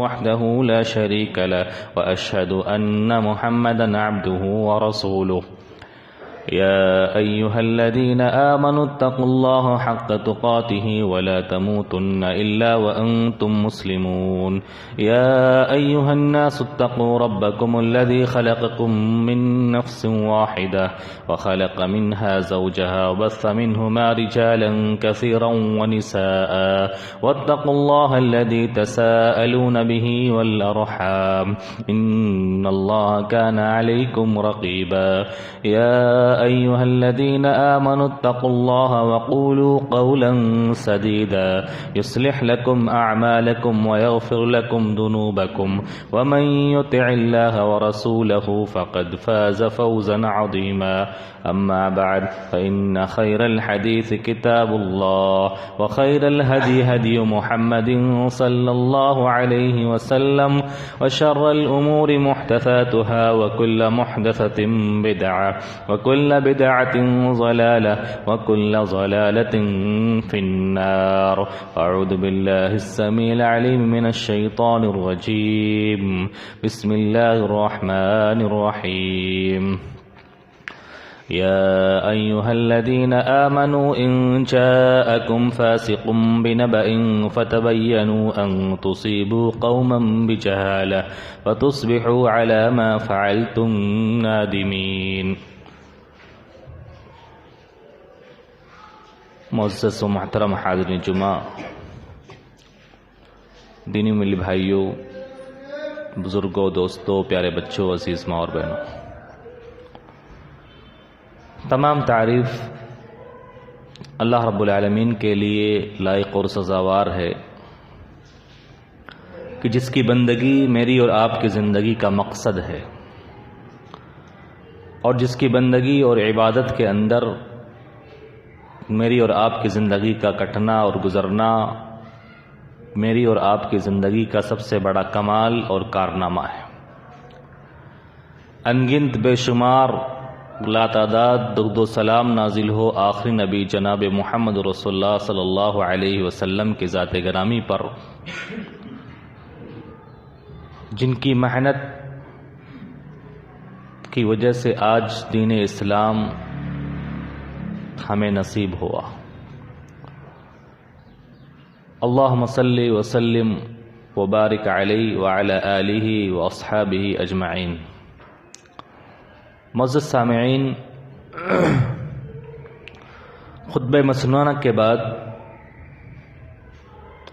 وحده لا شريك له وأشهد أن محمدا عبده ورسوله يا أيها الذين آمنوا اتقوا الله حق تقاته ولا تموتن إلا وأنتم مسلمون يا أيها الناس اتقوا ربكم الذي خلقكم من نفس واحدة وخلق منها زوجها وبث منهما رجالا كثيرا ونساء واتقوا الله الذي تساءلون به والأرحام إن الله كان عليكم رقيبا يا أيها الذين آمنوا اتقوا الله وقولوا قولا سديدا يصلح لكم أعمالكم ويغفر لكم ذنوبكم ومن يطع الله ورسوله فقد فاز فوزا عظيما أما بعد فإن خير الحديث كتاب الله وخير الهدي هدي محمد صلى الله عليه وسلم وشر الأمور محدثاتها وكل محدثة بدعة وكل بدعة ضلالة وكل ضلالة في النار أعوذ بالله السميع العليم من الشيطان الرجيم بسم الله الرحمن الرحيم يا أيها الذين آمنوا إن جاءكم فاسق بنبأ فتبينوا أن تصيبوا قوما بجهالة فتصبحوا على ما فعلتم نادمين. معزز و محترم حاضرین جمعہ، دینی ملی بھائیوں، بزرگوں، دوستوں، پیارے بچوں، عزیز ماں اور بہنوں، تمام تعریف اللہ رب العالمین کے لیے لائق اور سزاوار ہے کہ جس کی بندگی میری اور آپ کی زندگی کا مقصد ہے، اور جس کی بندگی اور عبادت کے اندر میری اور آپ کی زندگی کا کٹنا اور گزرنا میری اور آپ کی زندگی کا سب سے بڑا کمال اور کارنامہ ہے۔ انگنت بے شمار لا تعداد درود و سلام نازل ہو آخری نبی جناب محمد رسول اللہ صلی اللہ علیہ وسلم کی ذات گرامی پر، جن کی محنت کی وجہ سے آج دین اسلام ہمیں نصیب ہوا۔ اللہم صلی وسلم وبارک علیہ وعلی آلہ واصحابہ اجمعین۔ معزز سامعین، خطبہ مسنونہ کے بعد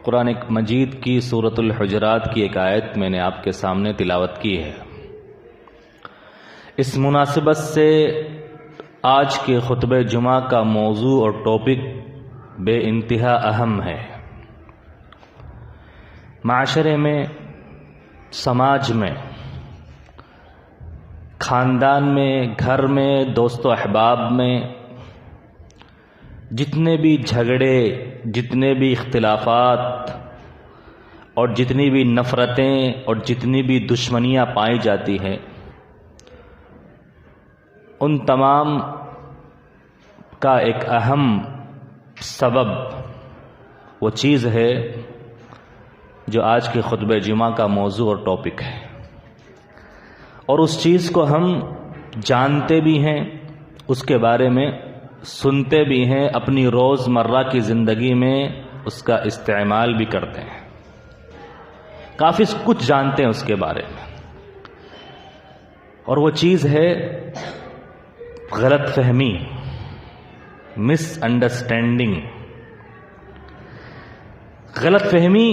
قرآن مجید کی سورۃ الحجرات کی ایک آیت میں نے آپ کے سامنے تلاوت کی ہے۔ اس مناسبت سے آج کے خطبہ جمعہ کا موضوع اور ٹاپک بے انتہا اہم ہے۔ معاشرے میں، سماج میں، خاندان میں، گھر میں، دوست و احباب میں جتنے بھی جھگڑے، جتنے بھی اختلافات اور جتنی بھی نفرتیں اور جتنی بھی دشمنیاں پائی جاتی ہیں، ان تمام کا ایک اہم سبب وہ چیز ہے جو آج کے خطبہ جمعہ کا موضوع اور ٹاپک ہے، اور اس چیز کو ہم جانتے بھی ہیں، اس کے بارے میں سنتے بھی ہیں، اپنی روز مرہ کی زندگی میں اس کا استعمال بھی کرتے ہیں، کافی کچھ جانتے ہیں اس کے بارے میں، اور وہ چیز ہے غلط فہمی، مس انڈرسٹینڈنگ۔ غلط فہمی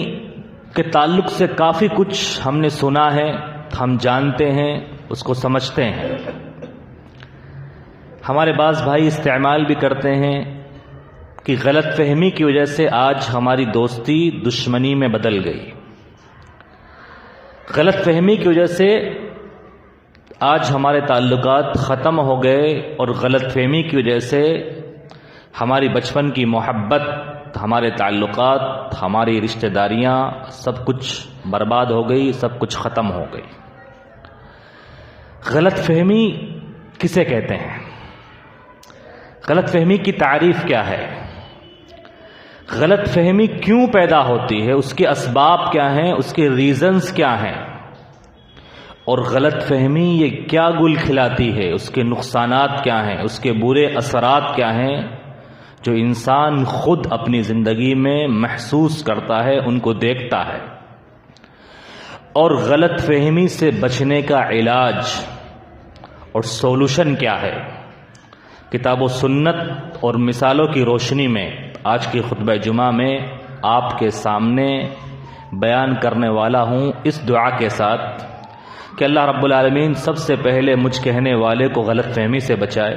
کے تعلق سے کافی کچھ ہم نے سنا ہے، ہم جانتے ہیں، اس کو سمجھتے ہیں۔ ہمارے بعض بھائی استعمال بھی کرتے ہیں کہ غلط فہمی کی وجہ سے آج ہماری دوستی دشمنی میں بدل گئی، غلط فہمی کی وجہ سے آج ہمارے تعلقات ختم ہو گئے، اور غلط فہمی کی وجہ سے ہماری بچپن کی محبت، ہمارے تعلقات، ہماری رشتہ داریاں سب کچھ برباد ہو گئی، سب کچھ ختم ہو گئی۔ غلط فہمی کسے کہتے ہیں؟ غلط فہمی کی تعریف کیا ہے؟ غلط فہمی کیوں پیدا ہوتی ہے، اس کے اسباب کیا ہیں، اس کے ریزنز کیا ہیں، اور غلط فہمی یہ کیا گل کھلاتی ہے، اس کے نقصانات کیا ہیں، اس کے برے اثرات کیا ہیں جو انسان خود اپنی زندگی میں محسوس کرتا ہے، ان کو دیکھتا ہے، اور غلط فہمی سے بچنے کا علاج اور سولوشن کیا ہے۔ کتاب و سنت اور مثالوں کی روشنی میں آج کی خطبہ جمعہ میں آپ کے سامنے بیان کرنے والا ہوں، اس دعا کے ساتھ کہ اللہ رب العالمین سب سے پہلے مجھ کہنے والے کو غلط فہمی سے بچائے،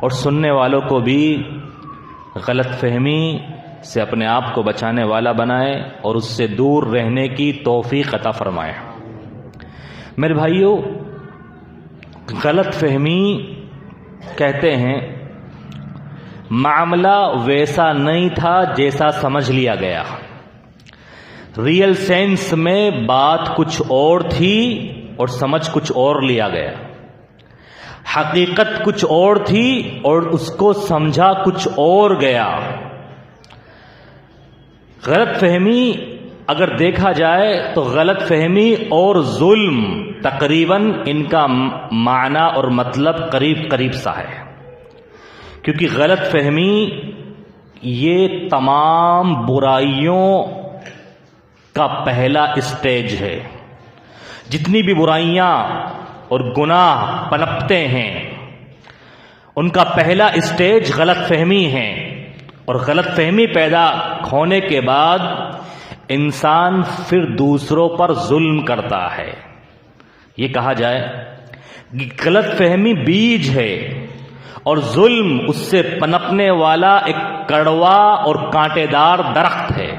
اور سننے والوں کو بھی غلط فہمی سے اپنے آپ کو بچانے والا بنائے اور اس سے دور رہنے کی توفیق عطا فرمائے۔ میرے بھائیو، غلط فہمی کہتے ہیں معاملہ ویسا نہیں تھا جیسا سمجھ لیا گیا، ریئل سینس میں بات کچھ اور تھی اور سمجھ کچھ اور لیا گیا، حقیقت کچھ اور تھی اور اس کو سمجھا کچھ اور گیا۔ غلط فہمی اگر دیکھا جائے تو غلط فہمی اور ظلم تقریباً ان کا معنی اور مطلب قریب قریب سا ہے، کیونکہ غلط فہمی یہ تمام برائیوں کا پہلا اسٹیج ہے۔ جتنی بھی برائیاں اور گناہ پنپتے ہیں ان کا پہلا اسٹیج غلط فہمی ہے، اور غلط فہمی پیدا ہونے کے بعد انسان پھر دوسروں پر ظلم کرتا ہے۔ یہ کہا جائے کہ غلط فہمی بیج ہے اور ظلم اس سے پنپنے والا ایک کڑوا اور کانٹے دار درخت ہے۔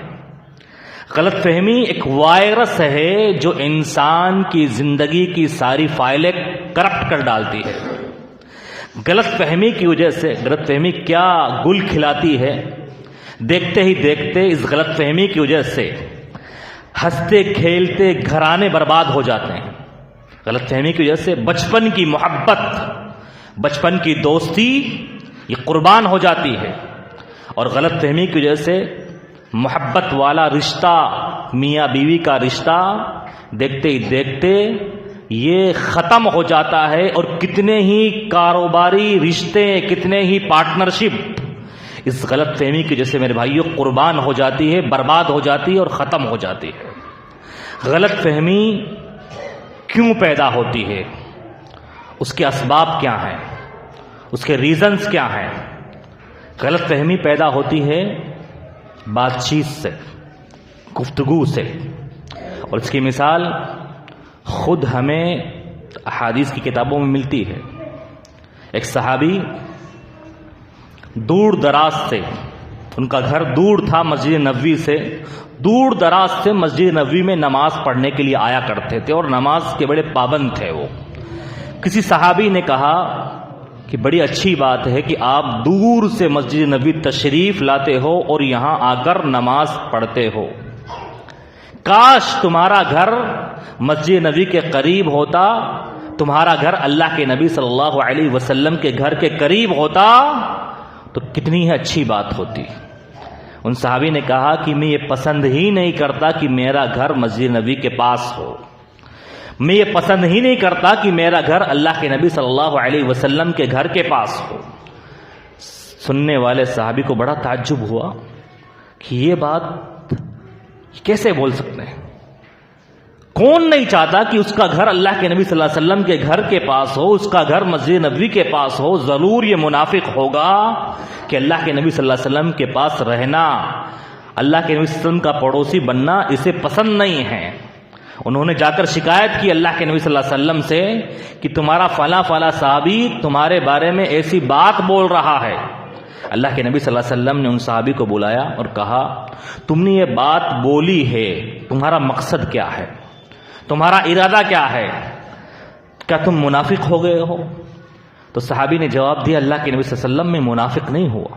غلط فہمی ایک وائرس ہے جو انسان کی زندگی کی ساری فائلیں کرپٹ کر ڈالتی ہے۔ غلط فہمی کی وجہ سے غلط فہمی کیا گل کھلاتی ہے، دیکھتے ہی دیکھتے اس غلط فہمی کی وجہ سے ہنستے کھیلتے گھرانے برباد ہو جاتے ہیں۔ غلط فہمی کی وجہ سے بچپن کی محبت، بچپن کی دوستی یہ قربان ہو جاتی ہے، اور غلط فہمی کی وجہ سے محبت والا رشتہ، میاں بیوی کا رشتہ دیکھتے ہی دیکھتے یہ ختم ہو جاتا ہے، اور کتنے ہی کاروباری رشتے، کتنے ہی پارٹنرشپ اس غلط فہمی کی وجہ سے میرے بھائیوں قربان ہو جاتی ہے، برباد ہو جاتی ہے اور ختم ہو جاتی ہے۔ غلط فہمی کیوں پیدا ہوتی ہے، اس کے اسباب کیا ہیں، اس کے ریزنز کیا ہیں؟ غلط فہمی پیدا ہوتی ہے بات چیت سے، گفتگو سے، اور اس کی مثال خود ہمیں احادیث کی کتابوں میں ملتی ہے۔ ایک صحابی دور دراز سے، ان کا گھر دور تھا مسجد نبوی سے، دور دراز سے مسجد نبوی میں نماز پڑھنے کے لیے آیا کرتے تھے، اور نماز کے بڑے پابند تھے وہ۔ کسی صحابی نے کہا کہ بڑی اچھی بات ہے کہ آپ دور سے مسجد نبوی تشریف لاتے ہو اور یہاں آ کر نماز پڑھتے ہو، کاش تمہارا گھر مسجد نبوی کے قریب ہوتا، تمہارا گھر اللہ کے نبی صلی اللہ علیہ وسلم کے گھر کے قریب ہوتا تو کتنی ہی اچھی بات ہوتی۔ ان صحابی نے کہا کہ میں یہ پسند ہی نہیں کرتا کہ میرا گھر مسجد نبی کے پاس ہو، میں یہ پسند ہی نہیں کرتا کہ میرا گھر اللہ کے نبی صلی اللہ علیہ وسلم کے گھر کے پاس ہو۔ سننے والے صحابی کو بڑا تعجب ہوا کہ یہ بات کیسے بول سکتے ہیں، کون نہیں چاہتا کہ اس کا گھر اللہ کے نبی صلی اللہ علیہ وسلم کے گھر کے پاس ہو، اس کا گھر مسجد نبوی کے پاس ہو؟ ضرور یہ منافق ہوگا کہ اللہ کے نبی صلی اللہ علیہ وسلم کے پاس رہنا، اللہ کے نبی صلی اللہ علیہ وسلم کا پڑوسی بننا اسے پسند نہیں ہے۔ انہوں نے جا کر شکایت کی اللہ کے نبی صلی اللہ علیہ وسلم سے کہ تمہارا فلاں فلاں صحابی تمہارے بارے میں ایسی بات بول رہا ہے۔ اللہ کے نبی صلی اللہ علیہ وسلم نے ان صحابی کو بلایا اور کہا تم نے یہ بات بولی ہے، تمہارا مقصد کیا ہے، تمہارا ارادہ کیا ہے، کیا تم منافق ہو گئے ہو؟ تو صحابی نے جواب دیا اللہ کے نبی صلی اللہ علیہ وسلم میں منافق نہیں ہوا،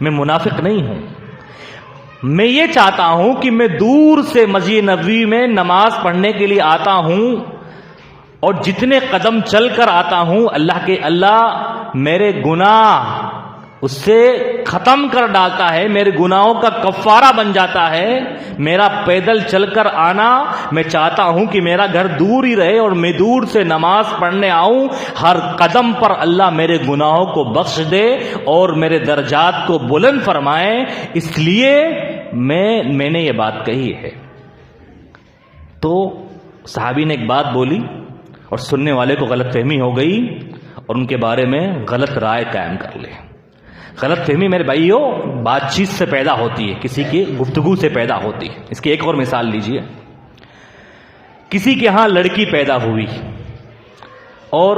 میں منافق نہیں ہوں، میں یہ چاہتا ہوں کہ میں دور سے مسجد نبوی میں نماز پڑھنے کے لیے آتا ہوں اور جتنے قدم چل کر آتا ہوں اللہ میرے گناہ اس سے ختم کر ڈالتا ہے، میرے گناہوں کا کفارہ بن جاتا ہے۔ میرا پیدل چل کر آنا، میں چاہتا ہوں کہ میرا گھر دور ہی رہے اور میں دور سے نماز پڑھنے آؤں، ہر قدم پر اللہ میرے گناہوں کو بخش دے اور میرے درجات کو بلند فرمائے، اس لیے میں نے یہ بات کہی ہے۔ تو صحابی نے ایک بات بولی اور سننے والے کو غلط فہمی ہو گئی اور ان کے بارے میں غلط رائے قائم کر لے۔ غلط فہمی میرے بھائیو بات چیت سے پیدا ہوتی ہے، کسی کی گفتگو سے پیدا ہوتی ہے۔ اس کی ایک اور مثال لیجئے، کسی کے ہاں لڑکی پیدا ہوئی اور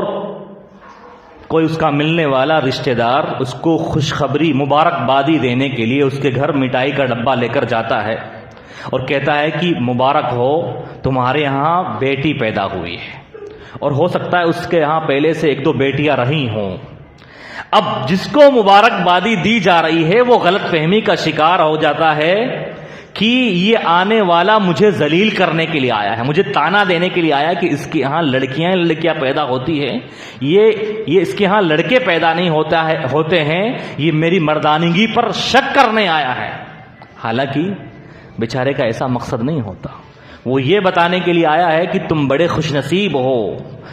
کوئی اس کا ملنے والا رشتہ دار اس کو خوشخبری مبارکبادی دینے کے لیے اس کے گھر مٹھائی کا ڈبہ لے کر جاتا ہے اور کہتا ہے کہ مبارک ہو، تمہارے یہاں بیٹی پیدا ہوئی ہے، اور ہو سکتا ہے اس کے یہاں پہلے سے ایک دو بیٹیاں رہی ہوں۔ اب جس کو مبارکبادی دی جا رہی ہے وہ غلط فہمی کا شکار ہو جاتا ہے کہ یہ آنے والا مجھے ذلیل کرنے کے لیے آیا ہے، مجھے تانا دینے کے لیے آیا ہے کہ اس کے ہاں لڑکیاں پیدا ہوتی ہیں، یہ اس کے ہاں لڑکے پیدا نہیں ہوتے ہیں، یہ میری مردانگی پر شک کرنے آیا ہے۔ حالانکہ بیچارے کا ایسا مقصد نہیں ہوتا، وہ یہ بتانے کے لیے آیا ہے کہ تم بڑے خوش نصیب ہو،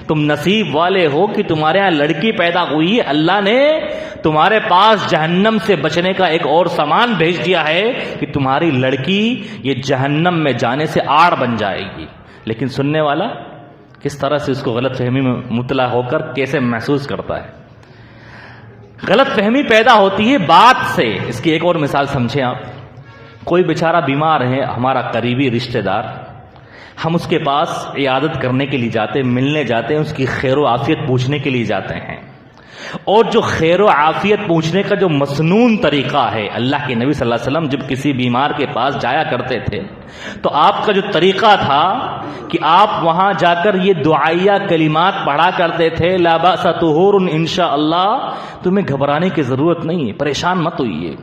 تم نصیب والے ہو کہ تمہارے یہاں لڑکی پیدا ہوئی ہے، اللہ نے تمہارے پاس جہنم سے بچنے کا ایک اور سامان بھیج دیا ہے کہ تمہاری لڑکی یہ جہنم میں جانے سے آڑ بن جائے گی۔ لیکن سننے والا کس طرح سے اس کو غلط فہمی میں مبتلا ہو کر کیسے محسوس کرتا ہے۔ غلط فہمی پیدا ہوتی ہے بات سے۔ اس کی ایک اور مثال سمجھیں آپ، کوئی بیچارہ بیمار ہے، ہمارا قریبی رشتہ دار، ہم اس کے پاس عیادت کرنے کے لیے جاتے ہیں، ملنے جاتے ہیں، اس کی خیر و عافیت پوچھنے کے لیے جاتے ہیں، اور جو خیر و عافیت پوچھنے کا جو مسنون طریقہ ہے، اللہ کے نبی صلی اللہ علیہ وسلم جب کسی بیمار کے پاس جایا کرتے تھے تو آپ کا جو طریقہ تھا کہ آپ وہاں جا کر یہ دعائیہ کلمات پڑھا کرتے تھے، لا بأس طہور انشاءاللہ، تمہیں گھبرانے کی ضرورت نہیں ہے، پریشان مت ہوئیے،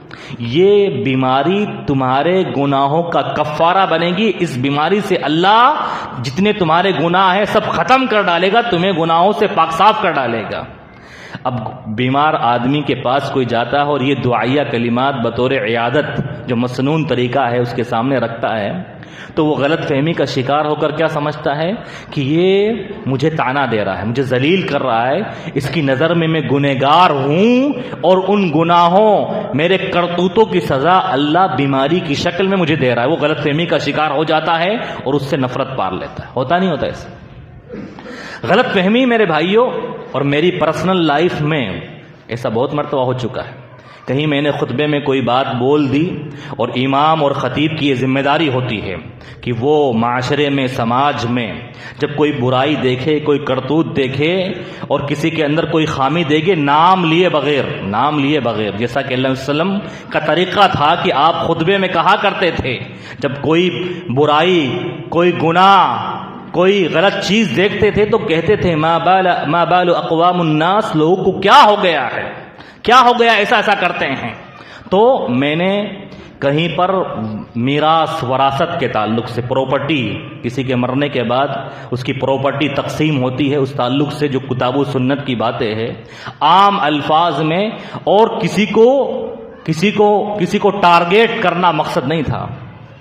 یہ بیماری تمہارے گناہوں کا کفارہ بنے گی، اس بیماری سے اللہ جتنے تمہارے گناہ ہیں سب ختم کر ڈالے گا، تمہیں گناہوں سے پاک صاف کر ڈالے گا۔ اب بیمار آدمی کے پاس کوئی جاتا ہے اور یہ دعائیہ کلمات بطور عیادت جو مسنون طریقہ ہے اس کے سامنے رکھتا ہے تو وہ غلط فہمی کا شکار ہو کر کیا سمجھتا ہے کہ یہ مجھے تانا دے رہا ہے، مجھے ذلیل کر رہا ہے، اس کی نظر میں گنہگار ہوں اور ان گناہوں میرے کرتوتوں کی سزا اللہ بیماری کی شکل میں مجھے دے رہا ہے۔ وہ غلط فہمی کا شکار ہو جاتا ہے اور اس سے نفرت پال لیتا ہے۔ ہوتا نہیں ہوتا ایسا؟ غلط فہمی میرے بھائیوں اور میری پرسنل لائف میں ایسا بہت مرتبہ ہو چکا ہے، کہیں میں نے خطبے میں کوئی بات بول دی اور امام اور خطیب کی یہ ذمہ داری ہوتی ہے کہ وہ معاشرے میں، سماج میں جب کوئی برائی دیکھے، کوئی کرتوت دیکھے اور کسی کے اندر کوئی خامی دیکھے، نام لیے بغیر جیسا کہ اللہ علیہ وسلم کا طریقہ تھا کہ آپ خطبے میں کہا کرتے تھے جب کوئی برائی، کوئی گناہ، کوئی غلط چیز دیکھتے تھے تو کہتے تھے ما بال اقوام الناس، لوگوں کو کیا ہو گیا ہے، کیا ہو گیا ایسا کرتے ہیں۔ تو میں نے کہیں پر میراث وراثت کے تعلق سے، پراپرٹی کسی کے مرنے کے بعد اس کی پراپرٹی تقسیم ہوتی ہے، اس تعلق سے جو کتاب و سنت کی باتیں ہیں عام الفاظ میں، اور کسی کو ٹارگیٹ کرنا مقصد نہیں تھا،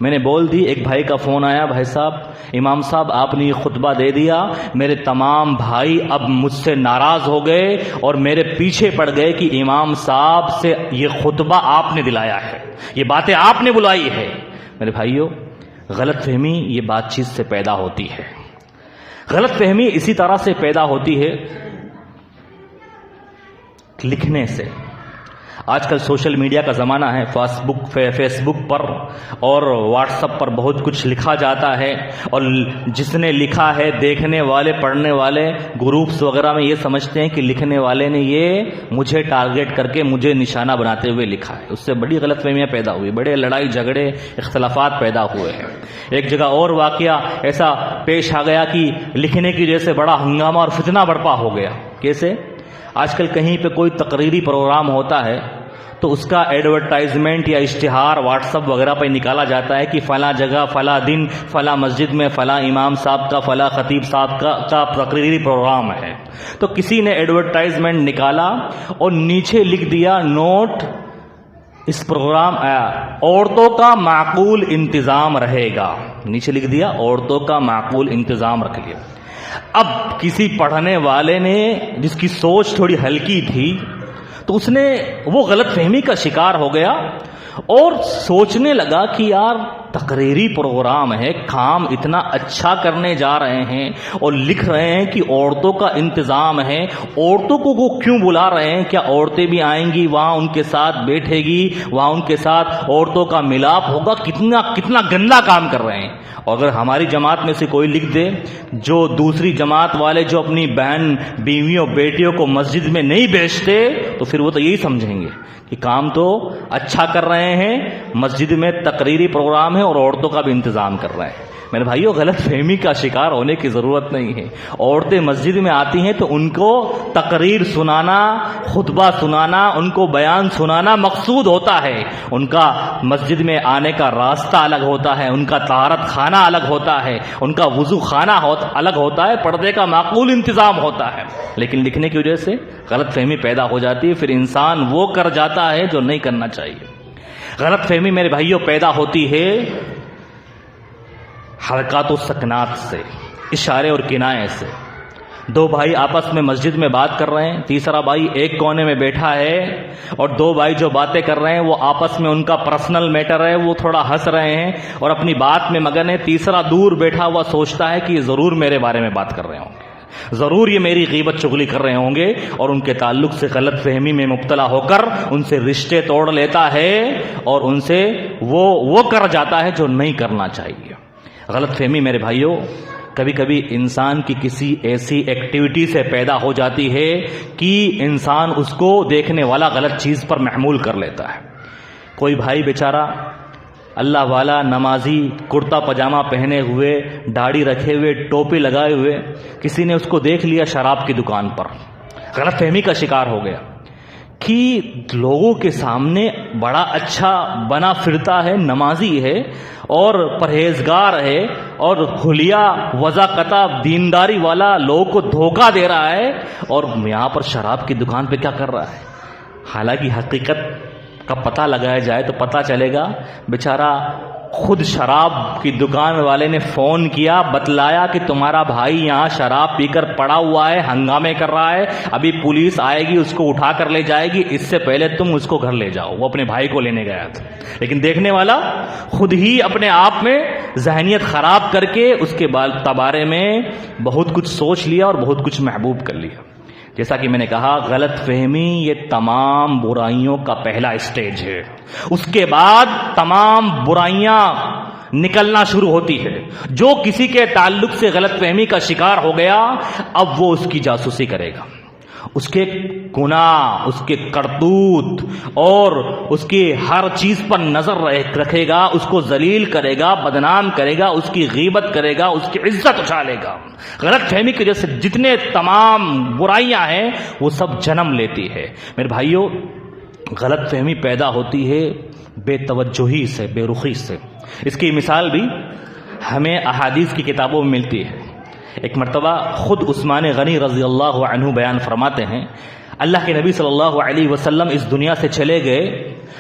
میں نے بول دی۔ ایک بھائی کا فون آیا، بھائی صاحب، امام صاحب آپ نے یہ خطبہ دے دیا، میرے تمام بھائی اب مجھ سے ناراض ہو گئے اور میرے پیچھے پڑ گئے کہ امام صاحب سے یہ خطبہ آپ نے دلایا ہے، یہ باتیں آپ نے بلائی ہے۔ میرے بھائیوں، غلط فہمی یہ بات چیت سے پیدا ہوتی ہے۔ غلط فہمی اسی طرح سے پیدا ہوتی ہے لکھنے سے۔ آج کل سوشل میڈیا کا زمانہ ہے، فیس بک پر اور واٹس ایپ پر بہت کچھ لکھا جاتا ہے، اور جس نے لکھا ہے دیکھنے والے، پڑھنے والے گروپس وغیرہ میں یہ سمجھتے ہیں کہ لکھنے والے نے یہ مجھے ٹارگیٹ کر کے مجھے نشانہ بناتے ہوئے لکھا ہے۔ اس سے بڑی غلط فہمیاں پیدا ہوئی، بڑے لڑائی جھگڑے، اختلافات پیدا ہوئے ہیں۔ ایک جگہ اور واقعہ ایسا پیش آ گیا کہ لکھنے کی وجہ سے بڑا ہنگامہ اور فتنہ برپا ہو گیا۔ کیسے؟ آج کل کہیں پہ کوئی تقریری پروگرام ہوتا ہے تو اس کا ایڈورٹائزمنٹ یا اشتہار واٹس ایپ وغیرہ پہ نکالا جاتا ہے کہ فلاں جگہ فلاں دن فلاں مسجد میں فلاں امام صاحب کا فلاں خطیب صاحب کا تقریری پروگرام ہے. تو کسی نے ایڈورٹائزمنٹ نکالا اور نیچے لکھ دیا نوٹ اس پروگرام عورتوں کا معقول انتظام رہے گا. نیچے لکھ دیا عورتوں کا معقول انتظام رکھ لیا. اب کسی پڑھنے والے نے جس کی سوچ تھوڑی ہلکی تھی تو اس نے وہ غلط فہمی کا شکار ہو گیا اور سوچنے لگا کہ یار تقریری پروگرام ہے, کام اتنا اچھا کرنے جا رہے ہیں اور لکھ رہے ہیں کہ عورتوں کا انتظام ہے, عورتوں کو وہ کیوں بلا رہے ہیں؟ کیا عورتیں بھی آئیں گی وہاں, ان کے ساتھ بیٹھے گی وہاں, ان کے ساتھ عورتوں کا ملاپ ہوگا؟ کتنا گندا کام کر رہے ہیں. اور اگر ہماری جماعت میں سے کوئی لکھ دے, جو دوسری جماعت والے جو اپنی بہن بیویوں بیٹیوں کو مسجد میں نہیں بھیجتے, تو پھر وہ تو یہی سمجھیں گے کہ کام تو اچھا کر رہے ہیں, مسجد میں تقریری پروگرام ہے اور عورتوں کا بھی انتظام کر رہے ہیں. میرے بھائیو, غلط فہمی کا شکار ہونے کی ضرورت نہیں ہے. عورتیں مسجد میں آتی ہیں تو ان کو تقریر سنانا, خطبہ سنانا, ان کو بیان سنانا مقصود ہوتا ہے. ان کا مسجد میں آنے کا راستہ الگ ہوتا ہے, ان کا طہارت خانہ الگ ہوتا ہے, ان کا وضو خانہ الگ ہوتا ہے, پردے کا معقول انتظام ہوتا ہے. لیکن لکھنے کی وجہ سے غلط فہمی پیدا ہو جاتی ہے, پھر انسان وہ کر جاتا ہے جو نہیں کرنا چاہیے. غلط فہمی میرے بھائیوں پیدا ہوتی ہے حرکات و سکنات سے, اشارے اور کنایے سے. دو بھائی آپس میں مسجد میں بات کر رہے ہیں, تیسرا بھائی ایک کونے میں بیٹھا ہے اور دو بھائی جو باتیں کر رہے ہیں وہ آپس میں ان کا پرسنل میٹر ہے, وہ تھوڑا ہنس رہے ہیں اور اپنی بات میں مگن ہے. تیسرا دور بیٹھا ہوا سوچتا ہے کہ یہ ضرور میرے بارے میں بات کر رہے ہوں گے, ضرور یہ میری غیبت چغلی کر رہے ہوں گے, اور ان کے تعلق سے غلط فہمی میں مبتلا ہو کر ان سے رشتے توڑ لیتا ہے اور ان سے وہ کر جاتا ہے جو نہیں کرنا چاہیے. غلط فہمی میرے بھائیوں کبھی کبھی انسان کی کسی ایسی ایکٹیویٹی سے پیدا ہو جاتی ہے کہ انسان اس کو دیکھنے والا غلط چیز پر محمول کر لیتا ہے. کوئی بھائی بیچارہ اللہ والا نمازی, کرتا پاجامہ پہنے ہوئے, داڑھی رکھے ہوئے, ٹوپی لگائے ہوئے, کسی نے اس کو دیکھ لیا شراب کی دکان پر, غلط فہمی کا شکار ہو گیا کہ لوگوں کے سامنے بڑا اچھا بنا پھرتا ہے, نمازی ہے اور پرہیزگار ہے اور حلیہ وضاقتہ دینداری والا, لوگوں کو دھوکہ دے رہا ہے, اور یہاں پر شراب کی دکان پہ کیا کر رہا ہے. حالانکہ حقیقت کا پتہ لگایا جائے تو پتہ چلے گا بیچارہ خود شراب کی دکان والے نے فون کیا, بتلایا کہ تمہارا بھائی یہاں شراب پی کر پڑا ہوا ہے, ہنگامے کر رہا ہے, ابھی پولیس آئے گی اس کو اٹھا کر لے جائے گی, اس سے پہلے تم اس کو گھر لے جاؤ. وہ اپنے بھائی کو لینے گیا تھا, لیکن دیکھنے والا خود ہی اپنے آپ میں ذہنیت خراب کر کے اس کے بارے میں بہت کچھ سوچ لیا اور بہت کچھ محبوب کر لیا. جیسا کہ میں نے کہا, غلط فہمی یہ تمام برائیوں کا پہلا اسٹیج ہے. اس کے بعد تمام برائیاں نکلنا شروع ہوتی ہے. جو کسی کے تعلق سے غلط فہمی کا شکار ہو گیا, اب وہ اس کی جاسوسی کرے گا, اس کے گناہ, اس کے کرتوت اور اس کی ہر چیز پر نظر رکھے گا, اس کو ذلیل کرے گا, بدنام کرے گا, اس کی غیبت کرے گا, اس کی عزت اچھالے گا. غلط فہمی کی وجہ سے جتنے تمام برائیاں ہیں وہ سب جنم لیتی ہے. میرے بھائیوں, غلط فہمی پیدا ہوتی ہے بے توجہی سے, بے رخی سے. اس کی مثال بھی ہمیں احادیث کی کتابوں میں ملتی ہے. ایک مرتبہ خود عثمان غنی رضی اللہ عنہ بیان فرماتے ہیں, اللہ کے نبی صلی اللہ علیہ وسلم اس دنیا سے چلے گئے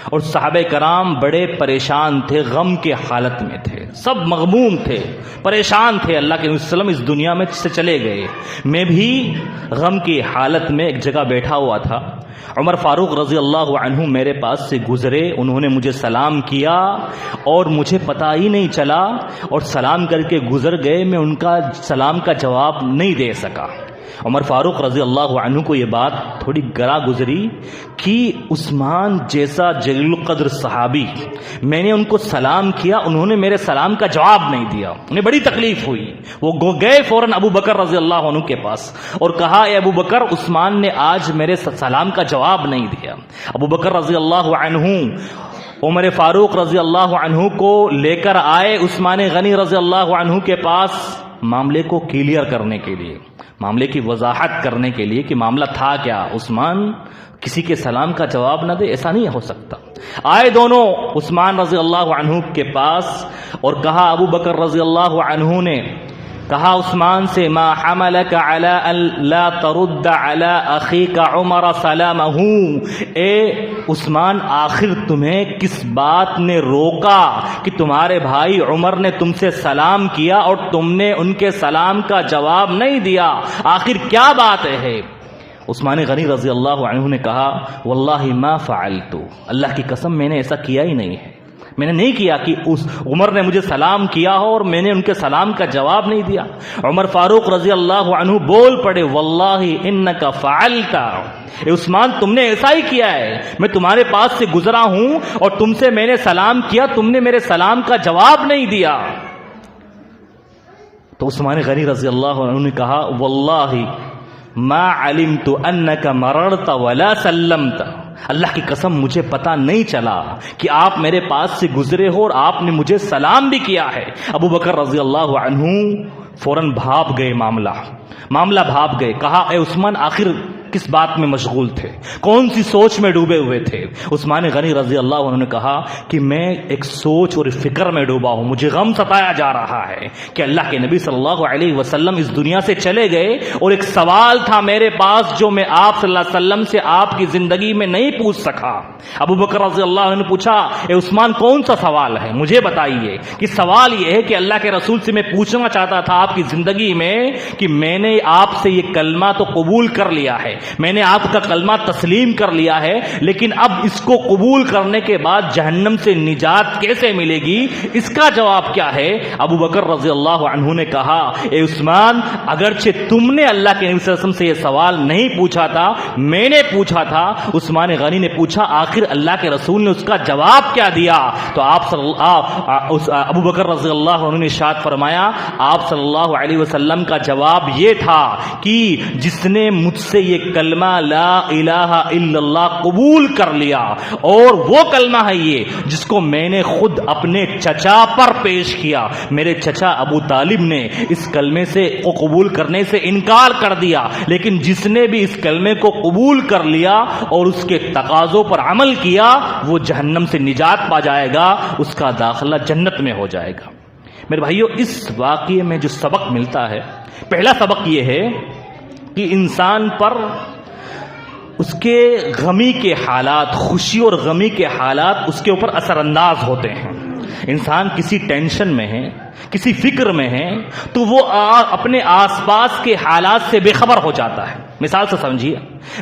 اور صحابہ کرام بڑے پریشان تھے, غم کے حالت میں تھے, سب مغموم تھے, پریشان تھے. اللہ کے نبی صلی اللہ علیہ وسلم اس دنیا میں سے چلے گئے, میں بھی غم کی حالت میں ایک جگہ بیٹھا ہوا تھا. عمر فاروق رضی اللہ عنہ میرے پاس سے گزرے, انہوں نے مجھے سلام کیا اور مجھے پتہ ہی نہیں چلا, اور سلام کر کے گزر گئے, میں ان کا سلام کا جواب نہیں دے سکا. عمر فاروق رضی اللہ عنہ کو یہ بات تھوڑی گرا گزری کہ عثمان جیسا جلیل القدر صحابی, میں نے ان کو سلام کیا, انہوں نے میرے سلام کا جواب نہیں دیا, انہیں بڑی تکلیف ہوئی. وہ گئے فوراً ابو بکر رضی اللہ عنہ کے پاس اور کہا, اے ابو بکر, عثمان نے آج میرے سلام کا جواب نہیں دیا. ابو بکر رضی اللہ عنہ عمر فاروق رضی اللہ عنہ کو لے کر آئے عثمان غنی رضی اللہ عنہ کے پاس معاملے کو کلیئر کرنے کے لیے. معاملے کی وضاحت کرنے کے لیے کہ معاملہ تھا کیا. عثمان کسی کے سلام کا جواب نہ دے، ایسا نہیں ہو سکتا. آئے دونوں عثمان رضی اللہ عنہ کے پاس اور کہا، ابو بکر رضی اللہ عنہ نے کہا عثمان سے، ما حملک علی ان لا ترد علی اخیک عمر سلامہ. اے عثمان، آخر تمہیں کس بات نے روکا کہ تمہارے بھائی عمر نے تم سے سلام کیا اور تم نے ان کے سلام کا جواب نہیں دیا؟ آخر کیا بات ہے؟ عثمان غنی رضی اللہ عنہ نے کہا، واللہ ما فعلت، اللہ کی قسم میں نے ایسا کیا ہی نہیں ہے. میں نے نہیں کیا کہ اس عمر نے مجھے سلام کیا ہو اور میں نے ان کے سلام کا جواب نہیں دیا. عمر فاروق رضی اللہ عنہ بول پڑے، واللہ انک فعلت. اے عثمان، تم نے ایسا ہی کیا ہے. میں تمہارے پاس سے گزرا ہوں اور تم سے میں نے سلام کیا، تم نے میرے سلام کا جواب نہیں دیا. تو عثمان غنی رضی اللہ عنہ نے کہا، واللہ ما علمت انک مررت ولا سلمت. اللہ کی قسم مجھے پتا نہیں چلا کہ آپ میرے پاس سے گزرے ہو اور آپ نے مجھے سلام بھی کیا ہے. ابو بکر رضی اللہ عنہ فوراً بھاپ گئے، معاملہ بھاپ گئے. کہا، اے عثمان، آخر کس بات میں مشغول تھے؟ کون سی سوچ میں ڈوبے ہوئے تھے؟ عثمان غنی رضی اللہ عنہ نے کہا کہ میں ایک سوچ اور فکر میں ڈوبا ہوں. مجھے غم ستایا جا رہا ہے کہ اللہ کے نبی صلی اللہ علیہ وسلم اس دنیا سے چلے گئے اور ایک سوال تھا میرے پاس جو میں آپ صلی اللہ علیہ وسلم سے آپ کی زندگی میں نہیں پوچھ سکا. ابو بکر رضی اللہ عنہ نے پوچھا، اے عثمان، کون سا سوال ہے؟ مجھے بتائیے. کہ سوال یہ ہے کہ اللہ کے رسول سے میں پوچھنا چاہتا تھا آپ کی زندگی میں کہ میں نے آپ سے یہ کلمہ تو قبول کر لیا ہے، میں نے آپ کا کلمہ تسلیم کر لیا ہے، لیکن اب اس کو قبول کرنے کے بعد جہنم سے نجات کیسے ملے گی؟ اس کا جواب کیا ہے؟ ابو بکر رضی اللہ عنہ نے کہا، اے عثمان، اگرچہ تم نے اللہ کے نبی صلی اللہ علیہ وسلم سے یہ سوال نہیں پوچھا تھا، میں نے پوچھا تھا. عثمان غنی نے پوچھا، آخر اللہ کے رسول نے اس کا جواب کیا دیا؟ تو ابو بکر رضی اللہ عنہ نے ارشاد فرمایا، آپ صلی اللہ علیہ وسلم کا جواب یہ تھا کہ جس نے مجھ سے یہ کلمہ لا الہ الا اللہ قبول کر لیا، اور وہ کلمہ ہے یہ جس کو میں نے خود اپنے چچا پر پیش کیا. میرے چچا ابو طالب نے اس کلمے سے قبول کرنے سے انکار کر دیا، لیکن جس نے بھی اس کلمے کو قبول کر لیا اور اس کے تقاضوں پر عمل کیا، وہ جہنم سے نجات پا جائے گا، اس کا داخلہ جنت میں ہو جائے گا. میرے بھائیو، اس واقعے میں جو سبق ملتا ہے، پہلا سبق یہ ہے کہ انسان پر اس کے غمی کے حالات، خوشی اور غمی کے حالات اس کے اوپر اثر انداز ہوتے ہیں. انسان کسی ٹینشن میں ہے، کسی فکر میں ہے، تو وہ اپنے آس پاس کے حالات سے بے خبر ہو جاتا ہے. مثال سے سمجھیے،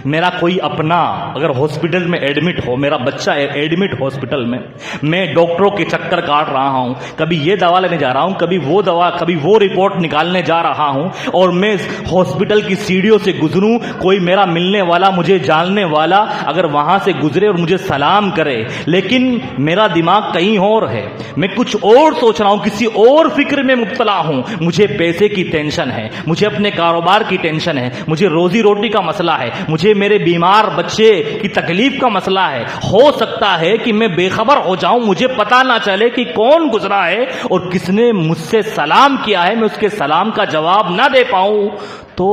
میرا کوئی اپنا اگر ہاسپٹل میں ایڈمٹ ہو، میرا بچہ ایڈمٹ ہاسپٹل میں ڈاکٹروں کے چکر کاٹ رہا ہوں، کبھی یہ دوا لینے جا رہا ہوں، کبھی وہ دوا، کبھی وہ رپورٹ نکالنے جا رہا ہوں، اور میں ہاسپٹل کی سیڑھیوں سے گزروں، کوئی میرا ملنے والا، مجھے جاننے والا اگر وہاں سے گزرے اور مجھے سلام کرے، لیکن میرا دماغ کہیں اور ہے، میں کچھ اور سوچ رہا ہوں، کسی اور فکر میں مبتلا ہوں. مجھے پیسے کی ٹینشن ہے، مجھے اپنے کاروبار کی ٹینشن ہے، مجھے روزی روٹی کا مسئلہ ہے، مجھے میرے بیمار بچے کی تکلیف کا مسئلہ ہے. ہو سکتا ہے کہ میں بے خبر ہو جاؤں، مجھے پتا نہ چلے کہ کون گزرا ہے اور کس نے مجھ سے سلام کیا ہے، میں اس کے سلام کا جواب نہ دے پاؤں. تو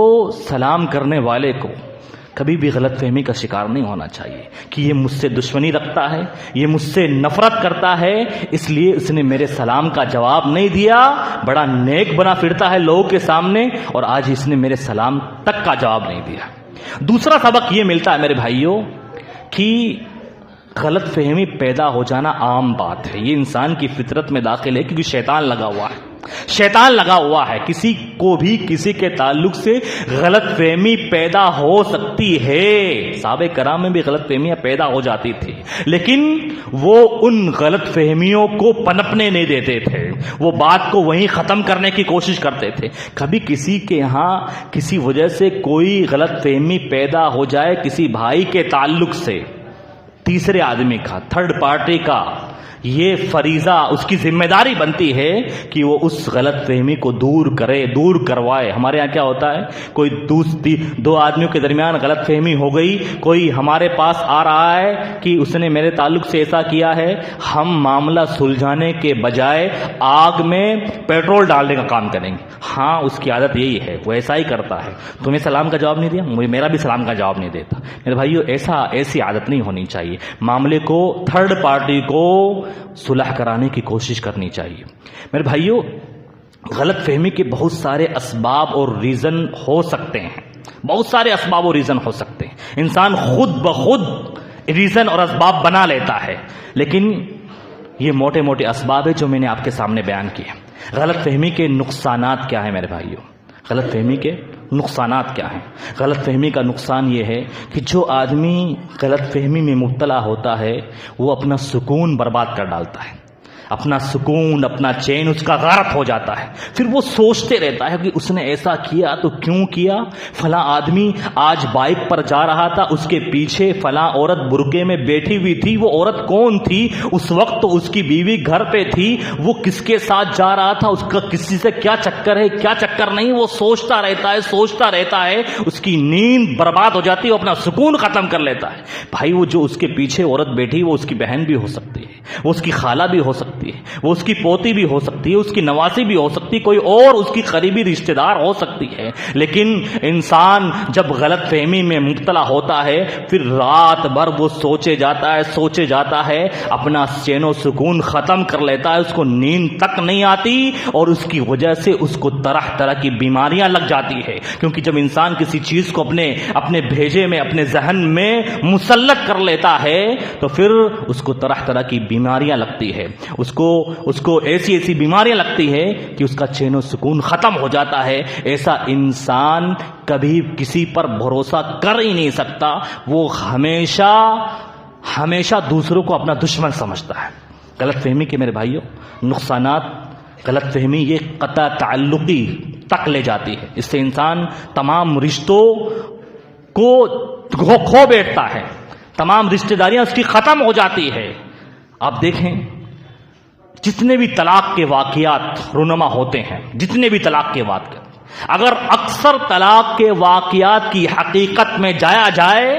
سلام کرنے والے کو کبھی بھی غلط فہمی کا شکار نہیں ہونا چاہیے کہ یہ مجھ سے دشمنی رکھتا ہے، یہ مجھ سے نفرت کرتا ہے، اس لیے اس نے میرے سلام کا جواب نہیں دیا، بڑا نیک بنا پھرتا ہے لوگوں کے سامنے، اور آج اس نے میرے سلام تک کا جواب نہیں دیا. دوسرا سبق یہ ملتا ہے میرے بھائیوں کہ غلط فہمی پیدا ہو جانا عام بات ہے. یہ انسان کی فطرت میں داخل ہے، کیونکہ شیطان لگا ہوا ہے. کسی کو بھی کسی کے تعلق سے غلط فہمی پیدا ہو سکتی ہے. صحابہ کرام میں بھی غلط فہمیاں پیدا ہو جاتی تھی، لیکن وہ ان غلط فہمیوں کو پنپنے نہیں دیتے تھے، وہ بات کو وہیں ختم کرنے کی کوشش کرتے تھے. کبھی کسی کے یہاں کسی وجہ سے کوئی غلط فہمی پیدا ہو جائے کسی بھائی کے تعلق سے، تیسرے آدمی کا، تھرڈ پارٹی کا، یہ فریضہ اس کی ذمہ داری بنتی ہے کہ وہ اس غلط فہمی کو دور کرے، دور کروائے۔ ہمارے یہاں کیا ہوتا ہے، کوئی دو آدمیوں کے درمیان غلط فہمی ہو گئی، کوئی ہمارے پاس آ رہا ہے کہ اس نے میرے تعلق سے ایسا کیا ہے، ہم معاملہ سلجھانے کے بجائے آگ میں پیٹرول ڈالنے کا کام کریں گے۔ ہاں اس کی عادت یہی ہے، وہ ایسا ہی کرتا ہے۔ تمہیں سلام کا جواب نہیں دیا، مجھے میرا بھی سلام کا جواب نہیں دیتا۔ میرے بھائیو ایسی عادت نہیں ہونی چاہیے۔ معاملے کو تھرڈ پارٹی کو صلح کرانے کی کوشش کرنی چاہیے۔ میرے بھائیو غلط فہمی کے بہت سارے اسباب اور ریزن ہو سکتے ہیں، بہت سارے اسباب اور ریزن ہو سکتے ہیں۔ انسان خود بخود ریزن اور اسباب بنا لیتا ہے، لیکن یہ موٹے موٹے اسباب ہیں جو میں نے آپ کے سامنے بیان کیے۔ غلط فہمی کے نقصانات کیا ہیں میرے بھائیو؟ غلط فہمی کے نقصانات کیا ہیں؟ غلط فہمی کا نقصان یہ ہے کہ جو آدمی غلط فہمی میں مبتلا ہوتا ہے وہ اپنا سکون برباد کر ڈالتا ہے، اپنا سکون، اپنا چین اس کا غارت ہو جاتا ہے۔ پھر وہ سوچتے رہتا ہے کہ اس نے ایسا کیا تو کیوں کیا، فلاں آدمی آج بائک پر جا رہا تھا، اس کے پیچھے فلاں عورت برقعے میں بیٹھی ہوئی تھی، وہ عورت کون تھی، اس وقت تو اس کی بیوی گھر پہ تھی، وہ کس کے ساتھ جا رہا تھا، اس کا کسی سے کیا چکر ہے، کیا چکر نہیں، وہ سوچتا رہتا ہے، اس کی نیند برباد ہو جاتی ہے، وہ اپنا سکون ختم کر لیتا ہے۔ بھائی وہ جو اس کے پیچھے عورت بیٹھی وہ اس کی بہن بھی ہو سکتی ہے، وہ اس کی خالہ بھی ہو سکتی ہے، وہ اس کی پوتی بھی ہو سکتی ہے، اس کی نواسی بھی ہو سکتی ہے، کوئی اور اس کی قریبی رشتہ دار ہو سکتی ہے۔ لیکن انسان جب غلط فہمی میں مبتلا ہوتا ہے پھر رات بھر وہ سوچے جاتا ہے، اپنا چین و سکون ختم کر لیتا ہے، اس کو نیند تک نہیں آتی، اور اس کی وجہ سے اس کو طرح طرح کی بیماریاں لگ جاتی ہے۔ کیونکہ جب انسان کسی چیز کو اپنے بھیجے میں، اپنے ذہن میں مسلط کر لیتا ہے تو پھر اس کو طرح طرح کی بیماریاں لگتی ہے، اس کو ایسی بیماریاں لگتی ہے کہ اس کا چین و سکون ختم ہو جاتا ہے۔ ایسا انسان کبھی کسی پر بھروسہ کر ہی نہیں سکتا، وہ ہمیشہ دوسروں کو اپنا دشمن سمجھتا ہے۔ غلط فہمی کے میرے بھائیوں نقصانات، غلط فہمی یہ قطع تعلقی تک لے جاتی ہے، اس سے انسان تمام رشتوں کو کھو بیٹھتا ہے، تمام رشتہ داریاں اس کی ختم ہو جاتی ہے۔ آپ دیکھیں جتنے بھی طلاق کے واقعات رونما ہوتے ہیں، جتنے بھی طلاق کے واقعات، اگر اکثر طلاق کے واقعات کی حقیقت میں جایا جائے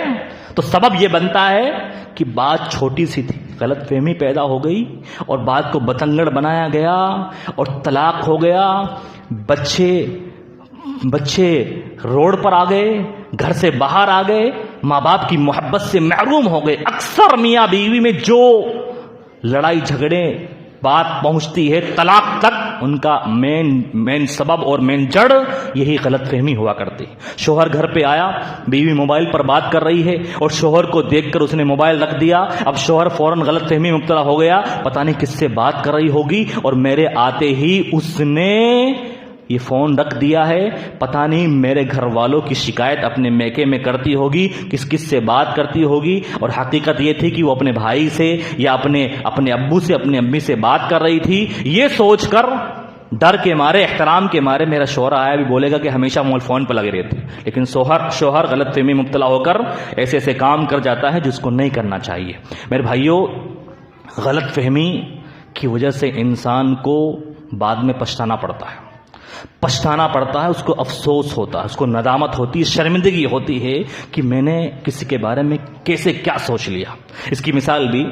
تو سبب یہ بنتا ہے کہ بات چھوٹی سی تھی، غلط فہمی پیدا ہو گئی اور بات کو بتنگڑ بنایا گیا اور طلاق ہو گیا، بچے روڈ پر آ گئے، گھر سے باہر آ گئے، ماں باپ کی محبت سے محروم ہو گئے۔ اکثر میاں بیوی میں جو لڑائی جھگڑے بات پہنچتی ہے طلاق تک، ان کا مین سبب اور مین جڑ یہی غلط فہمی ہوا کرتی۔ شوہر گھر پہ آیا، بیوی موبائل پر بات کر رہی ہے اور شوہر کو دیکھ کر اس نے موبائل رکھ دیا، اب شوہر فوراً غلط فہمی میں مبتلا ہو گیا، پتہ نہیں کس سے بات کر رہی ہوگی اور میرے آتے ہی اس نے یہ فون رکھ دیا ہے، پتہ نہیں میرے گھر والوں کی شکایت اپنے میکے میں کرتی ہوگی، کس سے بات کرتی ہوگی، اور حقیقت یہ تھی کہ وہ اپنے بھائی سے یا اپنے ابو سے، اپنی امی سے بات کر رہی تھی۔ یہ سوچ کر ڈر کے مارے، احترام کے مارے، میرا شوہر آیا بھی بولے گا کہ ہمیشہ موبائل فون پہ لگے رہتے، لیکن شوہر غلط فہمی مبتلا ہو کر ایسے کام کر جاتا ہے جس کو نہیں کرنا چاہیے۔ میرے بھائیوں غلط فہمی کی وجہ سے انسان کو بعد میں پچھتانا پڑتا ہے، اس کو افسوس ہوتا ہے، اس کو ندامت ہوتی ہے، شرمندگی ہوتی ہے کہ میں نے کسی کے بارے میں کیسے کیا سوچ لیا۔ اس کی مثال بھی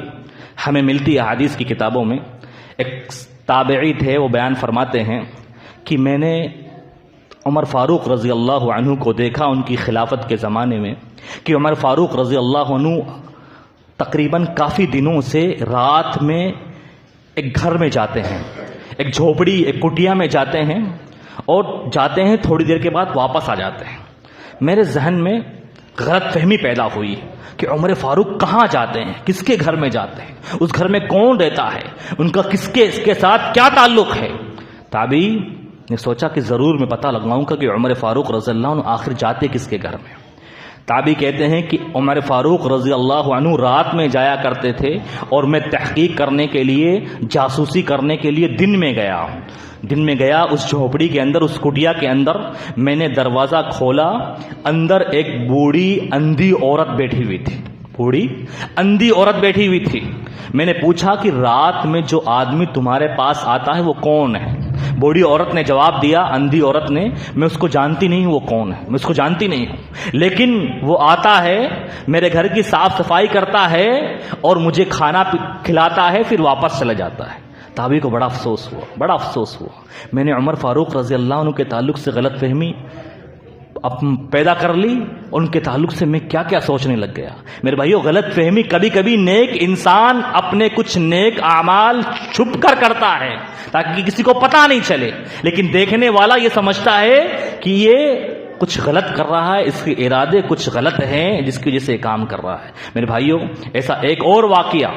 ہمیں ملتی ہے حدیث کی کتابوں میں۔ ایک تابعی تھے، وہ بیان فرماتے ہیں کہ میں نے عمر فاروق رضی اللہ عنہ کو دیکھا ان کی خلافت کے زمانے میں کہ عمر فاروق رضی اللہ عنہ تقریباً کافی دنوں سے رات میں ایک گھر میں جاتے ہیں، ایک جھوپڑی، ایک کٹیا میں جاتے ہیں، اور جاتے ہیں تھوڑی دیر کے بعد واپس آ جاتے ہیں۔ میرے ذہن میں غلط فہمی پیدا ہوئی کہ عمر فاروق کہاں جاتے ہیں، کس کے گھر میں جاتے ہیں، اس گھر میں کون رہتا ہے، ان کا اس کے ساتھ کیا تعلق ہے۔ تابعی نے سوچا کہ ضرور میں پتہ لگاؤں گا کہ عمر فاروق رضی اللہ عنہ آخر جاتے کس کے گھر میں۔ تابعی کہتے ہیں کہ عمر فاروق رضی اللہ عنہ رات میں جایا کرتے تھے اور میں تحقیق کرنے کے لیے، جاسوسی کرنے کے لیے دن میں گیا اس جھوپڑی کے اندر، اس کٹیا کے اندر۔ میں نے دروازہ کھولا، اندر ایک بوڑھی اندھی عورت بیٹھی ہوئی تھی، بوڑھی اندھی عورت بیٹھی ہوئی تھی. میں نے پوچھا کہ رات میں جو آدمی تمہارے پاس آتا ہے وہ کون ہے؟ بوڑھی عورت نے جواب دیا، اندھی عورت نے، میں اس کو جانتی نہیں ہوں وہ کون ہے، میں اس کو جانتی نہیں ہوں، لیکن وہ آتا ہے، میرے گھر کی صاف صفائی کرتا ہے اور مجھے کھانا کھلاتا ہے، پھر واپس چلا جاتا ہے. تابعی کو بڑا افسوس ہوا. میں نے عمر فاروق رضی اللہ عنہ کے تعلق سے غلط فہمی پیدا کر لی، ان کے تعلق سے میں کیا کیا سوچنے لگ گیا. میرے بھائیو، غلط فہمی کبھی کبھی نیک انسان اپنے کچھ نیک اعمال چھپ کر کرتا ہے تاکہ کسی کو پتہ نہیں چلے، لیکن دیکھنے والا یہ سمجھتا ہے کہ یہ کچھ غلط کر رہا ہے، اس کے ارادے کچھ غلط ہیں جس کی وجہ سے یہ کام کر رہا ہے. میرے بھائیو، ایسا ایک اور واقعہ،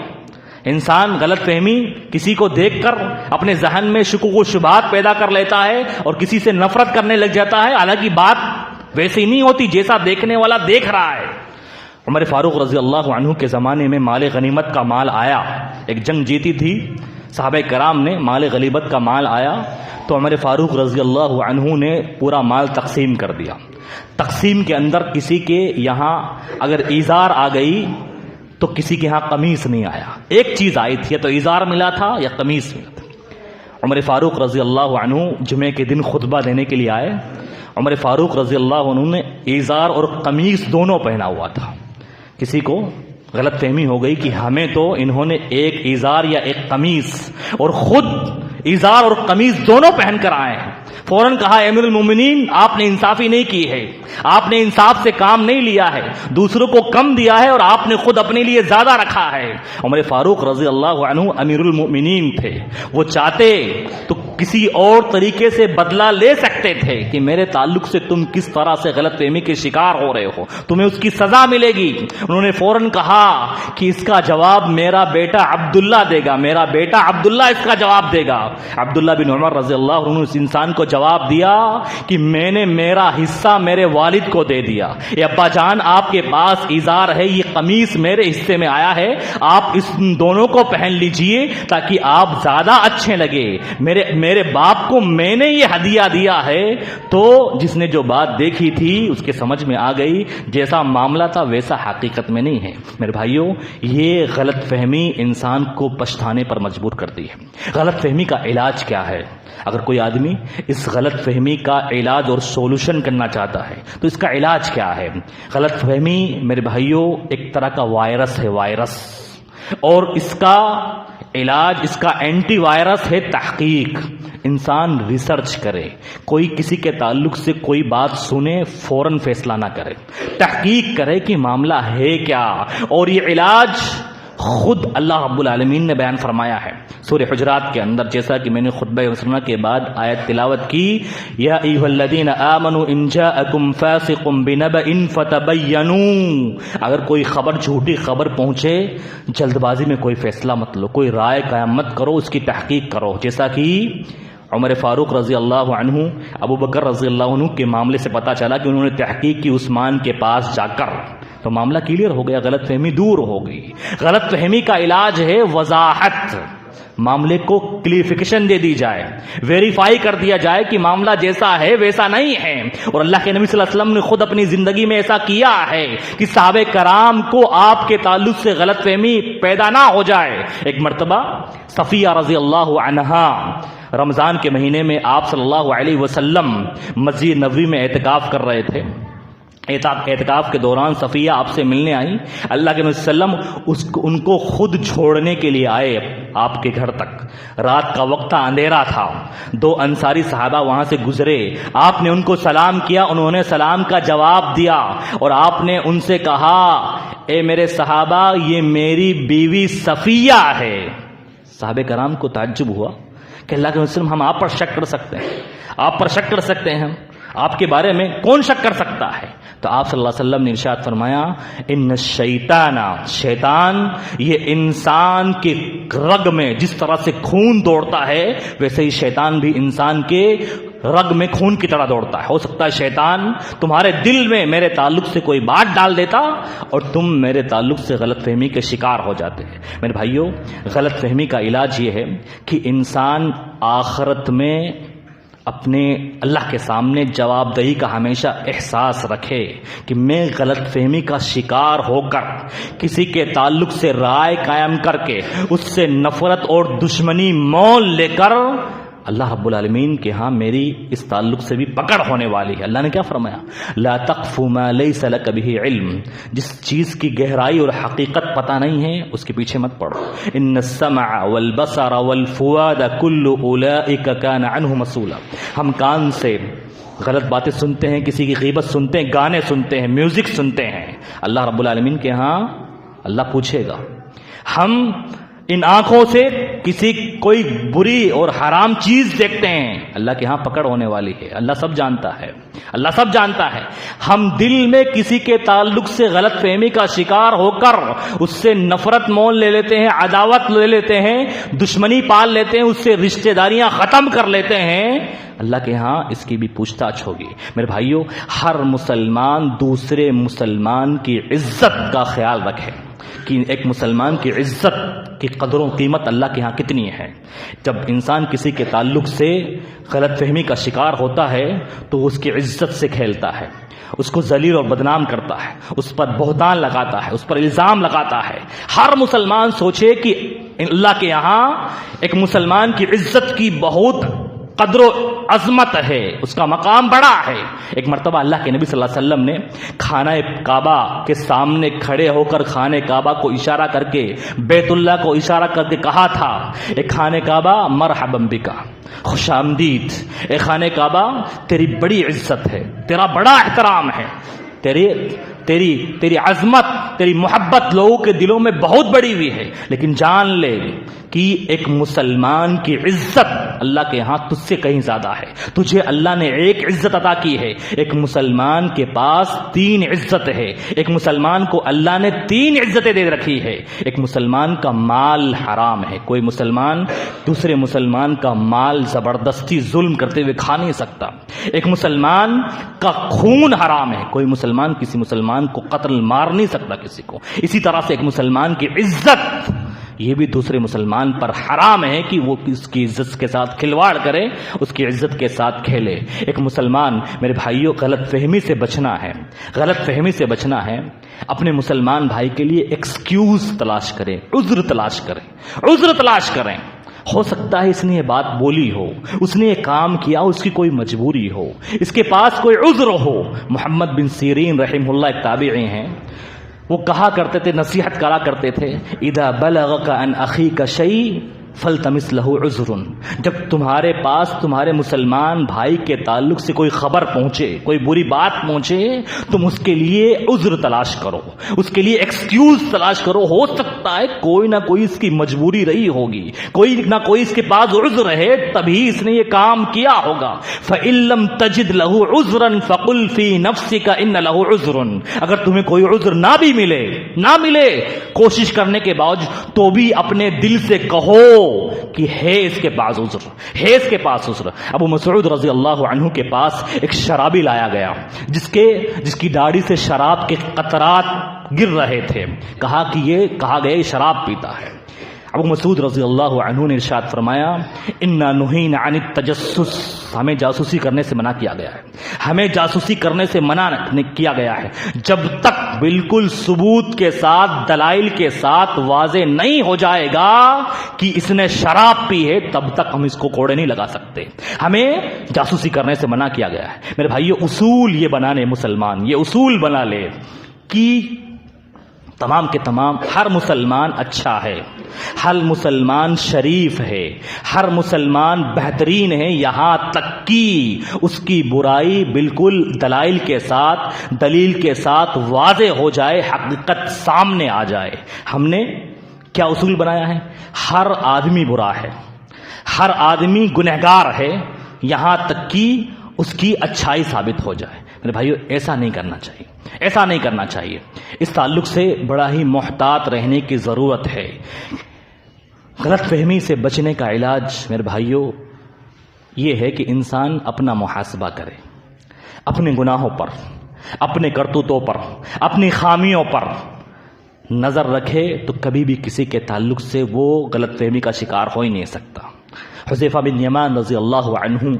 انسان غلط فہمی کسی کو دیکھ کر اپنے ذہن میں شکوک و شبہات پیدا کر لیتا ہے اور کسی سے نفرت کرنے لگ جاتا ہے، حالانکہ بات ویسی نہیں ہوتی جیسا دیکھنے والا دیکھ رہا ہے. عمر فاروق رضی اللہ عنہ کے زمانے میں مال غنیمت کا مال آیا، ایک جنگ جیتی تھی صحابہ کرام نے، مال غنیمت کا مال آیا تو عمر فاروق رضی اللہ عنہ نے پورا مال تقسیم کر دیا. تقسیم کے اندر کسی کے یہاں اگر ایزار آ گئی تو کسی کے ہاں قمیص نہیں آیا. ایک چیز آئی تھی، یا تو ایزار ملا تھا یا قمیص ملا تھا. عمر فاروق رضی اللہ عنہ جمعے کے دن خطبہ دینے کے لیے آئے. عمر فاروق رضی اللہ عنہ نے ایزار اور قمیص دونوں پہنا ہوا تھا. کسی کو غلط فہمی ہو گئی کہ ہمیں تو انہوں نے ایک ایزار یا ایک قمیص، اور خود ایزار اور قمیص دونوں پہن کر آئے ہیں. فوراً کہا، امیر المومنین، آپ نے انصافی نہیں کی ہے، آپ نے انصاف سے کام نہیں لیا ہے، دوسروں کو کم دیا ہے اور آپ نے خود اپنے لیے زیادہ رکھا ہے. عمر فاروق رضی اللہ عنہ امیر المومنین تھے، وہ چاہتے تو کسی اور طریقے سے بدلہ لے سکتے تھے کہ میرے تعلق سے تم کس طرح سے غلط فہمی کے شکار ہو رہے ہو، تمہیں اس کی سزا ملے گی. انہوں نے فوراً کہا کہ اس کا جواب میرا بیٹا عبداللہ دے گا، میرا بیٹا عبداللہ اس کا جواب دے گا. عبداللہ بن عمر رضی اللہ عنہ اس انسان کو جواب دیا کہ میں نے میرا حصہ میرے والد کو دے دیا. یہ ابا جان، آپ کے پاس ایزار ہے، یہ قمیص میرے حصے میں آیا ہے، آپ اس دونوں کو پہن لیجئے تاکہ آپ زیادہ اچھے لگے. میرے باپ کو میں نے یہ ہدیہ دیا ہے. تو جس نے جو بات دیکھی تھی اس کے سمجھ میں آ گئی، جیسا معاملہ تھا ویسا حقیقت میں نہیں ہے. میرے بھائیوں، یہ غلط فہمی انسان کو پچھتانے پر مجبور کرتی ہے. غلط فہمی کا علاج کیا ہے؟ اگر کوئی آدمی اس غلط فہمی کا علاج اور سولوشن کرنا چاہتا ہے تو اس کا علاج کیا ہے؟ غلط فہمی میرے بھائیوں ایک طرح کا وائرس ہے، وائرس، اور اس کا علاج، اس کا اینٹی وائرس ہے تحقیق. انسان ریسرچ کرے، کوئی کسی کے تعلق سے کوئی بات سنے فوراً فیصلہ نہ کرے، تحقیق کرے کہ معاملہ ہے کیا. اور یہ علاج خود اللہ رب العالمین نے بیان فرمایا ہے سورہ حجرات کے اندر، جیسا کہ میں نے خطبہ مسلمہ کے بعد آیت تلاوت کی، یا ایھا الذین آمنوا ان جاءکم فاسق بنبأ فتبینوا. اگر کوئی خبر، جھوٹی خبر پہنچے، جلد بازی میں کوئی فیصلہ مت لو، کوئی رائے قائم مت کرو، اس کی تحقیق کرو. جیسا کہ عمر فاروق رضی اللہ عنہ، ابو بکر رضی اللہ عنہ کے معاملے سے پتہ چلا کہ انہوں نے تحقیق کی عثمان کے پاس جا کر، تو معاملہ کلیئر ہو گیا، غلط فہمی دور ہو گئی. غلط فہمی کا علاج ہے وضاحت، معاملے کو کلیریفیکیشن دے دی جائے، ویریفائی کر دیا جائے کہ معاملہ جیسا ہے ویسا نہیں ہے. اور اللہ کے نبی صلی اللہ علیہ وسلم نے خود اپنی زندگی میں ایسا کیا ہے کہ صحابہ کرام کو آپ کے تعلق سے غلط فہمی پیدا نہ ہو جائے. ایک مرتبہ صفیہ رضی اللہ عنہا رمضان کے مہینے میں آپ صلی اللہ علیہ وسلم مسجد نبوی میں اعتکاف کر رہے تھے. اعتکاف کے دوران صفیہ آپ سے ملنے آئیں. اللہ کے نبی صلی اللہ علیہ وسلم ان کو خود چھوڑنے کے لیے آئے آپ کے گھر تک. رات کا وقت تھا، اندھیرا تھا. 2 انصاری صحابہ وہاں سے گزرے، آپ نے ان کو سلام کیا، انہوں نے سلام کا جواب دیا اور آپ نے ان سے کہا، اے میرے صحابہ، یہ میری بیوی صفیہ ہے. صحابہ کرام کو تعجب ہوا کہ اللہ کے نبی صلی اللہ علیہ وسلم، ہم آپ پر شک کر سکتے ہیں، آپ پر شک کر سکتے ہیں، آپ کے بارے میں کون شک کر سکتا ہے؟ تو آپ صلی اللہ علیہ وسلم نے ارشاد فرمایا، ان الشیطان، شیطان، یہ انسان کے رگ میں جس طرح سے خون دوڑتا ہے ویسے ہی شیطان بھی انسان کے رگ میں خون کی طرح دوڑتا ہے. ہو سکتا ہے شیطان تمہارے دل میں میرے تعلق سے کوئی بات ڈال دیتا اور تم میرے تعلق سے غلط فہمی کے شکار ہو جاتے ہیں. میرے بھائیوں، غلط فہمی کا علاج یہ ہے کہ انسان آخرت میں اپنے اللہ کے سامنے جواب دہی کا ہمیشہ احساس رکھے کہ میں غلط فہمی کا شکار ہو کر کسی کے تعلق سے رائے قائم کر کے اس سے نفرت اور دشمنی مول لے کر اللہ رب العالمین کے ہاں میری اس تعلق سے بھی پکڑ ہونے والی ہے۔ اللہ نے کیا فرمایا؟ لا تقف ما لیس لک بہ علم، جس چیز کی گہرائی اور حقیقت پتہ نہیں ہے اس کے پیچھے مت پڑو۔ ان السمع والبصر والفؤاد کل اولئک کان عنہ مسئولا، ہم کان سے غلط باتیں سنتے ہیں، کسی کی غیبت سنتے ہیں، گانے سنتے ہیں، میوزک سنتے ہیں، اللہ رب العالمین کے ہاں اللہ پوچھے گا۔ ہم ان آنکھوں سے کوئی بری اور حرام چیز دیکھتے ہیں، اللہ کے ہاں پکڑ ہونے والی ہے، اللہ سب جانتا ہے، اللہ سب جانتا ہے۔ ہم دل میں کسی کے تعلق سے غلط فہمی کا شکار ہو کر اس سے نفرت مول لے لیتے ہیں، عداوت لے لیتے ہیں، دشمنی پال لیتے ہیں، اس سے رشتہ داریاں ختم کر لیتے ہیں، اللہ کے ہاں اس کی بھی پوچھ تاچھ ہوگی۔ میرے بھائیوں، ہر مسلمان دوسرے مسلمان کی عزت کا خیال رکھے کہ ایک مسلمان کی عزت کی قدر و قیمت اللہ کے ہاں کتنی ہے۔ جب انسان کسی کے تعلق سے غلط فہمی کا شکار ہوتا ہے تو وہ اس کی عزت سے کھیلتا ہے، اس کو ذلیل اور بدنام کرتا ہے، اس پر بہتان لگاتا ہے، اس پر الزام لگاتا ہے۔ ہر مسلمان سوچے کہ اللہ کے یہاں ایک مسلمان کی عزت کی بہت قدر و عظمت ہے، اس کا مقام بڑا ہے۔ ایک مرتبہ اللہ کے نبی صلی اللہ علیہ وسلم نے خانہ کعبہ کے سامنے کھڑے ہو کر خانہ کعبہ کو اشارہ کر کے، بیت اللہ کو اشارہ کر کے کہا تھا، اے خانہ کعبہ مرحبا بکا، خوش آمدید، اے خانہ کعبہ تیری بڑی عزت ہے، تیرا بڑا احترام ہے، تیری عظمت، تیری محبت لوگوں کے دلوں میں بہت بڑی ہوئی ہے، لیکن جان لے کہ ایک مسلمان کی عزت اللہ کے ہاں تجھ سے کہیں زیادہ ہے۔ تجھے اللہ نے ایک عزت عطا کی ہے، ایک مسلمان کے پاس 3 عزت ہے، ایک مسلمان کو اللہ نے 3 عزتیں دے رکھی ہے۔ ایک مسلمان کا مال حرام ہے، کوئی مسلمان دوسرے مسلمان کا مال زبردستی ظلم کرتے ہوئے کھا نہیں سکتا۔ ایک مسلمان کا خون حرام ہے، کوئی مسلمان کسی مسلمان کو قتل مار نہیں سکتا کسی کو۔ اسی طرح سے ایک مسلمان کی عزت یہ بھی دوسرے مسلمان پر حرام ہے کہ وہ اس کی عزت کے ساتھ کھلواڑ کرے، اس کی عزت کے ساتھ کھیلے۔ ایک مسلمان، میرے بھائیوں، غلط فہمی سے بچنا ہے، غلط فہمی سے بچنا ہے۔ اپنے مسلمان بھائی کے لیے ایکسکیوز تلاش کریں، عذر تلاش کریں، عذر تلاش کریں۔ ہو سکتا ہے اس نے یہ بات بولی ہو، اس نے یہ کام کیا، اس کی کوئی مجبوری ہو، اس کے پاس کوئی عذر ہو۔ محمد بن سیرین رحمہ اللہ ایک تابعی ہیں، وہ کہا کرتے تھے، نصیحت کرا کرتے تھے، اذا بلغک عن اخیک شیء فلتمس لہ عذر، جب تمہارے پاس تمہارے مسلمان بھائی کے تعلق سے کوئی خبر پہنچے، کوئی بری بات پہنچے، تم اس کے لیے عذر تلاش کرو، اس کے لیے ایکسکیوز تلاش کرو۔ ہو سکتا ہے کوئی نہ کوئی اس کی مجبوری رہی ہوگی، کوئی نہ کوئی اس کے پاس عذر ہے، تبھی اس نے یہ کام کیا ہوگا۔ فَإِن لَّمْ تَجِدْ لَهُ عُذْرًا فَقُلْ فِي نَفْسِكَ إِنَّ لَهُ عُذْرٌ، اگر تمہیں کوئی عذر نہ بھی ملے کوشش کرنے کے باوجود، تو بھی اپنے دل سے کہو کہ ہے اس کے پاس عذر، ہے اس کے پاس عذر۔ ابو مسعود رضی اللہ عنہ کے پاس ایک شرابی لایا گیا جس کی داڑھی سے شراب کے قطرات گر رہے تھے، کہا گیا یہ شراب پیتا ہے۔ ابو مسعود رضی اللہ عنہ نے ارشاد فرمایا، انا نہینا عن التجسس، ہمیں جاسوسی کرنے سے منع کیا گیا ہے، ہمیں جاسوسی کرنے سے منع کیا گیا ہے، جب تک بالکل ثبوت کے ساتھ، دلائل کے ساتھ واضح نہیں ہو جائے گا کہ اس نے شراب پی ہے، تب تک ہم اس کو کوڑے نہیں لگا سکتے۔ ہمیں جاسوسی کرنے سے منع کیا گیا ہے۔ میرے بھائیو، اصول یہ بنانے مسلمان، یہ اصول بنا لے کہ تمام کے تمام ہر مسلمان اچھا ہے، ہر مسلمان شریف ہے، ہر مسلمان بہترین ہے، یہاں تک کہ اس کی برائی بالکل دلائل کے ساتھ، دلیل کے ساتھ واضح ہو جائے، حقیقت سامنے آ جائے۔ ہم نے کیا اصول بنایا ہے؟ ہر آدمی برا ہے، ہر آدمی گنہگار ہے، یہاں تک کہ اس کی اچھائی ثابت ہو جائے۔ میرے بھائیو، ایسا نہیں کرنا چاہیے، ایسا نہیں کرنا چاہیے۔ اس تعلق سے بڑا ہی محتاط رہنے کی ضرورت ہے۔ غلط فہمی سے بچنے کا علاج میرے بھائیو یہ ہے کہ انسان اپنا محاسبہ کرے، اپنے گناہوں پر، اپنے کرتوتوں پر، اپنی خامیوں پر نظر رکھے، تو کبھی بھی کسی کے تعلق سے وہ غلط فہمی کا شکار ہو ہی نہیں سکتا۔ حذیفہ بن یمان رضی اللہ عنہ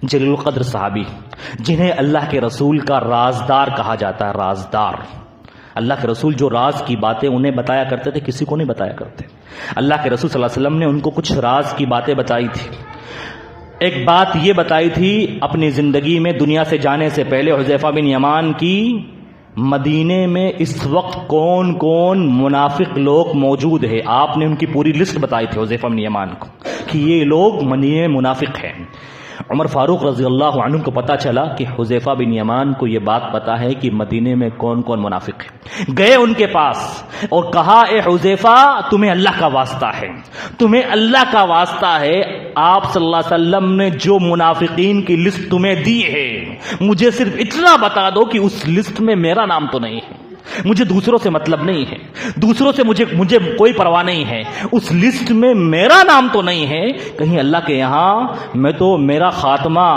جلیل القدر صحابی جنہیں اللہ کے رسول کا رازدار کہا جاتا ہے، رازدار۔ اللہ کے رسول جو راز کی باتیں انہیں بتایا کرتے تھے کسی کو نہیں بتایا کرتے۔ اللہ کے رسول صلی اللہ علیہ وسلم نے ان کو کچھ راز کی باتیں بتائی تھی۔ ایک بات یہ بتائی تھی اپنی زندگی میں دنیا سے جانے سے پہلے حذیفہ بن یمان کی، مدینے میں اس وقت کون کون منافق لوگ موجود ہے، آپ نے ان کی پوری لسٹ بتائی تھی حذیفہ بن یمان کو کہ یہ لوگ مدینے میں منافق ہیں۔ عمر فاروق رضی اللہ عنہ کو پتا چلا کہ حذیفہ بن یمان کو یہ بات پتا ہے کہ مدینے میں کون کون منافق ہیں، گئے ان کے پاس اور کہا اے حذیفہ تمہیں اللہ کا واسطہ ہے، تمہیں اللہ کا واسطہ ہے، آپ صلی اللہ علیہ وسلم نے جو منافقین کی لسٹ تمہیں دی ہے مجھے صرف اتنا بتا دو کہ اس لسٹ میں میرا نام تو نہیں ہے، مجھے دوسروں سے مطلب نہیں ہے، دوسروں سے مجھے کوئی پرواہ نہیں ہے، اس لسٹ میں میرا نام تو نہیں ہے، کہیں اللہ کے یہاں میں تو میرا خاتمہ،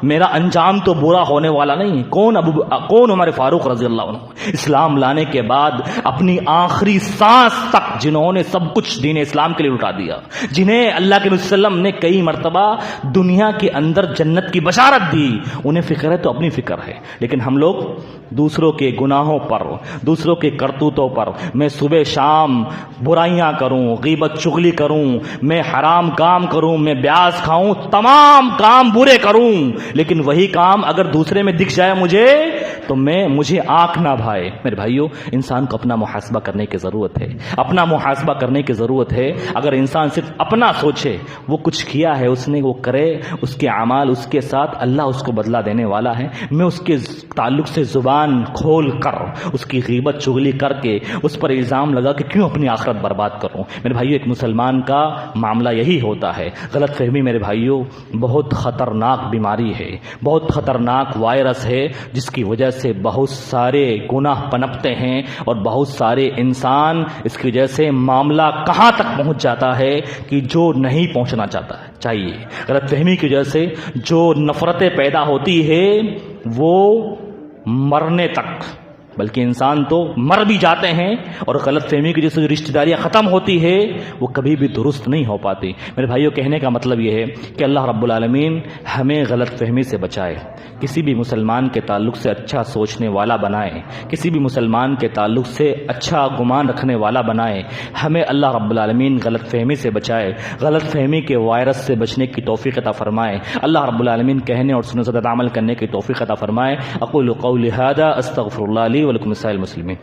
میرا انجام تو برا ہونے والا نہیں ہے۔ کون عمر فاروق رضی اللہ عنہ، اسلام لانے کے بعد اپنی آخری سانس تک جنہوں نے سب کچھ دین اسلام کے لیے لٹا دیا، جنہیں اللہ کے رسول صلی اللہ علیہ وسلم نے کئی مرتبہ دنیا کے اندر جنت کی بشارت دی، انہیں فکر ہے تو اپنی فکر ہے، لیکن ہم لوگ دوسروں کے گناہوں پر، دوسروں کے کرتوتوں پر، میں صبح شام برائیاں کروں، غیبت چغلی کروں، میں حرام کام کروں، میں بیاس کھاؤں، تمام کام برے کروں، لیکن وہی کام اگر دوسرے میں دکھ جائے مجھے تو مجھے آنکھ نہ بھائے۔ میرے بھائیو، انسان کو اپنا محاسبہ کرنے کی ضرورت ہے، اپنا محاسبہ کرنے کی ضرورت ہے۔ اگر انسان صرف اپنا سوچے، وہ کچھ کیا ہے اس نے، وہ کرے، اس کے اعمال اس کے ساتھ اللہ اس کو بدلہ دینے والا ہے۔ میں اس کے تعلق سے زبان کھول کر، اس کی غیبت چغلی کر کے، اس پر الزام لگا کہ کیوں اپنی آخرت برباد کروں؟ میرے بھائیو، ایک مسلمان کا معاملہ یہی ہوتا ہے۔ غلط فہمی میرے بھائیو بہت خطرناک بیماری ہے، بہت خطرناک وائرس ہے، جس کی وجہ سے بہت سارے گناہ پنپتے ہیں اور بہت سارے انسان اس کی وجہ سے معاملہ کہاں تک پہنچ جاتا ہے کہ جو نہیں پہنچنا چاہیے۔ غلط فہمی کی وجہ سے جو نفرتیں پیدا ہوتی ہے وہ مرنے تک، بلکہ انسان تو مر بھی جاتے ہیں، اور غلط فہمی کی جیسے جو رشتہ داریاں ختم ہوتی ہے وہ کبھی بھی درست نہیں ہو پاتی۔ میرے بھائیوں، کہنے کا مطلب یہ ہے کہ اللہ رب العالمین ہمیں غلط فہمی سے بچائے، کسی بھی مسلمان کے تعلق سے اچھا سوچنے والا بنائے، کسی بھی مسلمان کے تعلق سے اچھا گمان رکھنے والا بنائے۔ ہمیں اللہ رب العالمین غلط فہمی سے بچائے، غلط فہمی کے وائرس سے بچنے کی توفیق عطا فرمائے۔ اللہ رب العالمین کہنے اور سننے سے عمل کرنے کی توفیق عطا فرمائے۔ اقول قولی ھذا استغفر اللہ لی ولکم سائر المسلمین۔